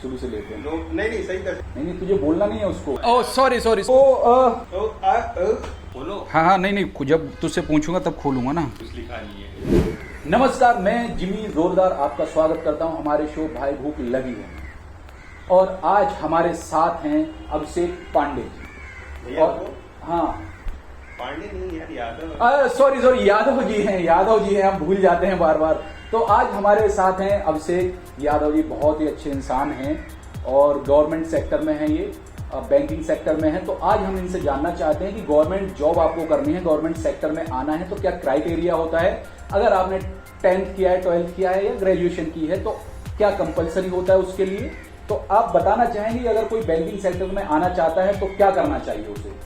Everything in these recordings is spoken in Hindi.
शुरू से लेते हैं। लोग नहीं सही कर नहीं तुझे बोलना नहीं है उसको। Oh sorry sorry. बोलो। हाँ नहीं, जब तुझसे पूछूंगा तब खोलूंगा ना। कुछ लिखा नहीं है। नमस्कार, मैं जिमी जोरदार आपका स्वागत करता हूं हमारे शो भाई भूख लगी है। और आज हमारे साथ हैं अभिषेक पांडे जी। और हाँ पांडे नहीं यार, यादव। सॉरी यादव जी हैं, हम भूल जाते हैं बार बार। तो आज हमारे साथ हैं अभिषेक यादव जी, बहुत ही अच्छे इंसान हैं और गवर्नमेंट सेक्टर में हैं, ये बैंकिंग सेक्टर में है। तो आज हम इनसे जानना चाहते हैं कि गवर्नमेंट जॉब आपको करनी है, गवर्नमेंट सेक्टर में आना है तो क्या क्राइटेरिया होता है। अगर आपने 10th किया है, 12th किया है या ग्रेजुएशन की है तो क्या कंपलसरी होता है उसके लिए। तो आप बताना चाहेंगे अगर कोई बैंकिंग सेक्टर में आना चाहता है तो क्या करना चाहिए उसे।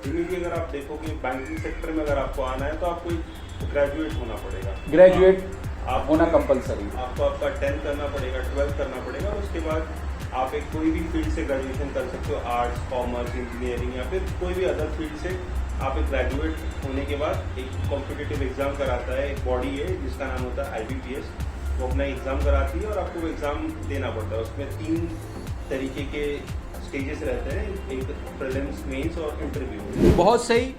जी अगर आप देखोगे बैंकिंग सेक्टर में अगर आपको आना है तो आपको ग्रेजुएट होना पड़ेगा। ग्रेजुएट आप होना कंपलसरी। आपको आपका 10th करना पड़ेगा, 12th करना पड़ेगा। उसके बाद आप एक कोई भी फील्ड से ग्रेजुएशन कर सकते हो, आर्ट्स, कॉमर्स, इंजीनियरिंग या फिर कोई भी अदर फील्ड से। आप एक ग्रेजुएट होने के बाद एक कॉम्पिटिटिव एग्जाम कराता है, एक बॉडी है जिसका नाम होता है IBPS। वो अपना एग्जाम कराती है और आपको वो एग्जाम देना पड़ता है। उसमें 3 तरीके के स्टेजेस रहते हैं, एक प्रीलिम्स, मेंस और इंटरव्यू। बहुत सही।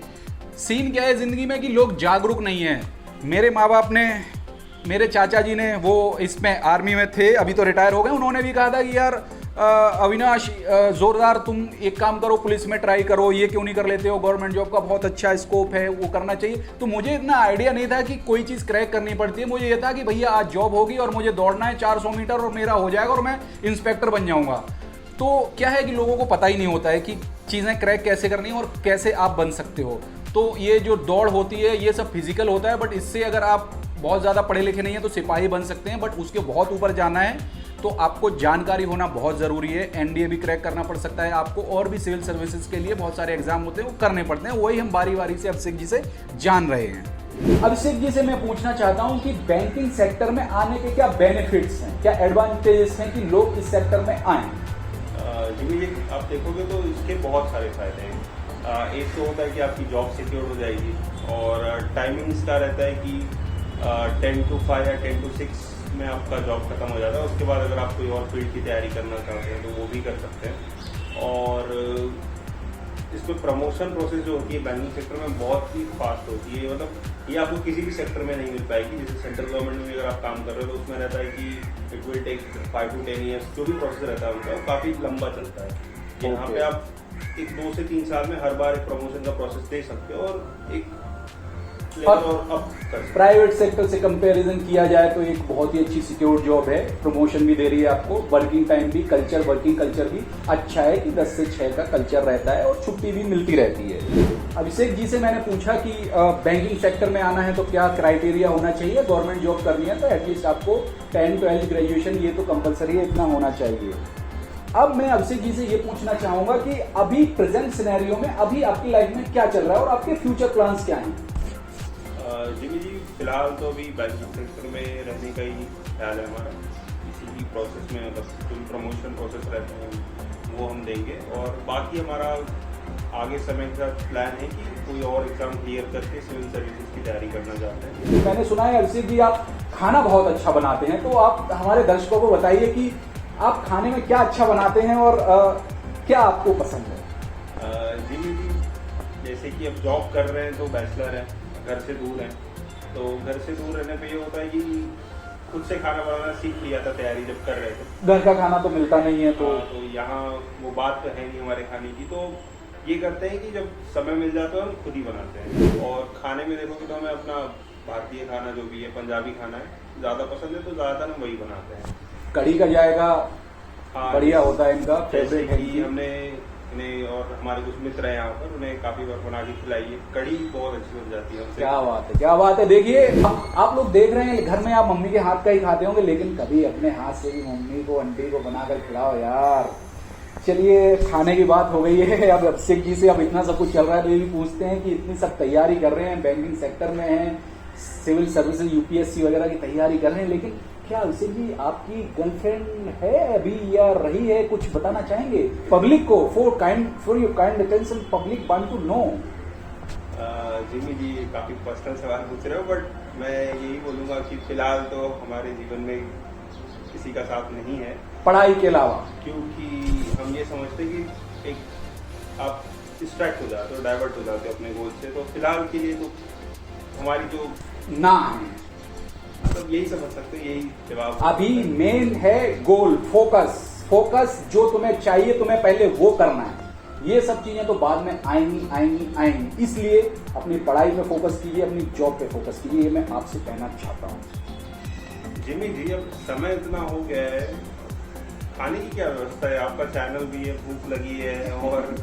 सीन क्या है जिंदगी में कि लोग जागरूक नहीं है। मेरे माँ बाप ने, मेरे चाचा जी ने, वो इसमें आर्मी में थे, अभी तो रिटायर हो गए, उन्होंने भी कहा था कि यार अविनाश जोरदार तुम एक काम करो, पुलिस में ट्राई करो, ये क्यों नहीं कर लेते हो, गवर्नमेंट जॉब का बहुत अच्छा स्कोप है, वो करना चाहिए। तो मुझे इतना आइडिया नहीं था कि कोई चीज़ क्रैक करनी पड़ती है। मुझे ये था कि भैया आज जॉब होगी और मुझे दौड़ना है 400 मीटर और मेरा हो जाएगा और मैं इंस्पेक्टर बन जाऊँगा। तो क्या है कि लोगों को पता ही नहीं होता है कि चीज़ें क्रैक कैसे करनी है और कैसे आप बन सकते हो। तो ये जो दौड़ होती है ये सब फिजिकल होता है, बट इससे अगर आप बहुत ज़्यादा पढ़े लिखे नहीं है तो सिपाही बन सकते हैं, बट उसके बहुत ऊपर जाना है तो आपको जानकारी होना बहुत ज़रूरी है। NDA भी क्रैक करना पड़ सकता है आपको, और भी सिविल सर्विसेज के लिए बहुत सारे एग्जाम होते हैं वो करने पड़ते हैं। वही हम बारी बारी से अभिषेक जी से जान रहे हैं। अभिषेक जी से मैं पूछना चाहता हूं कि बैंकिंग सेक्टर में आने के क्या बेनिफिट्स हैं, क्या एडवांटेजेस हैं कि लोग इस सेक्टर में आएं। जी आप देखोगे तो इसके बहुत सारे फायदे हैं। एक तो होता है कि आपकी जॉब सिक्योर हो जाएगी और टाइमिंग्स का रहता है कि 10 to 5 या 10 to 6 में आपका जॉब खत्म हो जाता है। उसके बाद अगर आप कोई और फील्ड की तैयारी करना चाहते हैं तो वो भी कर सकते हैं। और इसमें प्रमोशन प्रोसेस जो होती है बैंकिंग सेक्टर में बहुत ही फास्ट होती है। मतलब ये आपको किसी भी सेक्टर में नहीं मिल पाएगी। जैसे सेंट्रल गवर्नमेंट में अगर आप काम कर रहे हो तो उसमें रहता है कि it will take 5 to 10 years. जो भी प्रोसेस रहता है उनका वो काफ़ी लंबा चलता है। यहाँ पे आप एक 2 से 3 साल में हर बार एक प्रमोशन का प्रोसेस दे सकते हो और एक प्राइवेट सेक्टर से कंपैरिजन किया जाए तो एक बहुत ही अच्छी सिक्योर जॉब है, प्रमोशन भी दे रही है आपको, वर्किंग टाइम भी, वर्किंग कल्चर भी अच्छा है कि 10 से 6 का कल्चर रहता है और छुट्टी भी मिलती रहती है। अभिषेक जी से मैंने पूछा कि बैंकिंग सेक्टर में आना है तो क्या क्राइटेरिया होना चाहिए, गवर्नमेंट जॉब करनी है तो एटलीस्ट आपको 10, 12 ग्रेजुएशन ये तो कंपलसरी है, इतना होना चाहिए। अब मैं अभिषेक जी से ये पूछना चाहूंगा कि अभी प्रेजेंट सिनेरियो में अभी आपकी लाइफ में क्या चल रहा है और आपके फ्यूचर प्लान्स क्या हैं। जी फिलहाल तो अभी बैंकिंग सेक्टर में रहने का ही ख्याल है हमारा। इसी की प्रोसेस में मतलब जो प्रमोशन प्रोसेस रहते हैं वो हम देंगे और बाकी हमारा आगे समय का प्लान है कि कोई और एग्जाम क्लियर करके सिविल सर्विसेज की तैयारी करना चाहते हैं। मैंने सुना है अभिषेक जी आप खाना बहुत अच्छा बनाते हैं, तो आप हमारे दर्शकों को बताइए कि आप खाने में क्या अच्छा बनाते हैं और क्या आपको पसंद है। जी जैसे कि अब जॉब कर रहे हैं तो बैचलर हैं, घर से दूर हैं, तो घर से दूर रहने पे ये होता है कि खुद से खाना बनाना सीख लिया था तैयारी जब कर रहे थे। घर का खाना तो मिलता नहीं है तो यहाँ वो बात तो है नहीं हमारे खाने की। तो ये करते हैं कि जब समय मिल जाता है हम खुद ही बनाते हैं। और खाने में देखोगे तो हमें अपना भारतीय खाना जो भी है, पंजाबी खाना है ज़्यादा पसंद है तो ज़्यादातर हम वही बनाते हैं। कढ़ी का जाएगा बढ़िया होता है इनका फेवरेट है। हमने इन्हें और हमारे कुछ मित्र हैं यहाँ पर, उन्हें काफी बार बना के खिलाई है। कढ़ी बहुत अच्छी बन जाती है। क्या बात है, क्या बात है। देखिए आप लोग देख रहे हैं घर में आप मम्मी के हाथ का ही खाते होंगे, लेकिन कभी अपने हाथ से भी मम्मी को, आंटी को बनाकर खिलाओ यार। चलिए खाने की बात हो गई है। अब अभिषेक जी से अब इतना सब कुछ चल रहा है तो ये भी पूछते हैं कि इतनी सब तैयारी कर रहे हैं, बैंकिंग सेक्टर में हैं, सिविल सर्विसेज UPSC वगैरह की तैयारी कर रहे हैं, लेकिन क्या अभिषेक जी आपकी गर्लफ्रेंड है अभी या रही है, कुछ बताना चाहेंगे पब्लिक को। For your kind attention, public want to know. Jimmy ji काफी पर्सनल सवाल पूछ रहे हो, बट मैं यही बोलूंगा कि फिलहाल तो हमारे जीवन में किसी का साथ नहीं है, पढ़ाई के अलावा? क्योंकि हम ये समझते हैं कि एक आप डिस्ट्रैक्ट हो जाते हो, डाइवर्ट हो जाते हो अपने गोल से। तो फिलहाल के लिए तो हमारी जो ना है, मतलब यही समझ सकते हैं, यही जवाब अभी मेन है गोल, फोकस। फोकस जो तुम्हें चाहिए, तुम्हें पहले वो करना है। ये सब चीजें तो बाद में आएंगी आएंगी आएंगी। इसलिए अपनी पढ़ाई पे फोकस कीजिए, अपनी जॉब पे फोकस कीजिए, ये मैं आपसे कहना चाहता हूँ। जिमी जी, अब समय इतना हो गया है, खाने की क्या व्यवस्था है? आपका चैनल भी है, भूख लगी है, और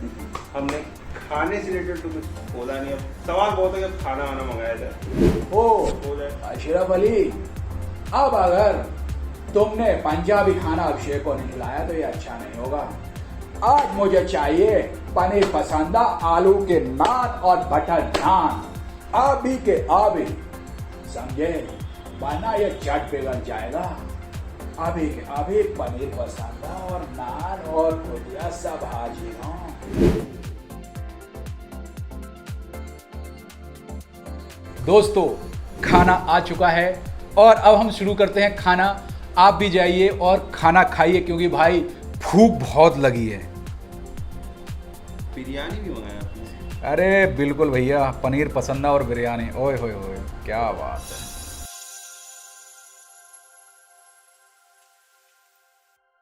हमने खाने से रिलेटेड तो कुछ बोला नहीं। अब सवाल बहुत है कि अब खाना वाना मंगाया जाए, ओ हो जाए। अशरफ अली, अब अगर तुमने पंजाबी खाना अभिषेक को नहीं खिलाया तो ये अच्छा नहीं होगा। आज मुझे चाहिए पनीर पसंदा, आलू के नान और बटर नान, आबी के आबी, समझे? वरना ये चट बिगड़ जाएगा। आबी के आबी पनीर पसंदा और नान और भुजिया सब हाजिर हों। दोस्तों, खाना आ चुका है और अब हम शुरू करते हैं खाना। आप भी जाइए और खाना खाइए, क्योंकि भाई भूख बहुत लगी है। बिरयानी भी मंगाया आपने? अरे बिल्कुल भैया, पनीर पसंदा और बिरयानी, ओए होए होए, क्या बात है।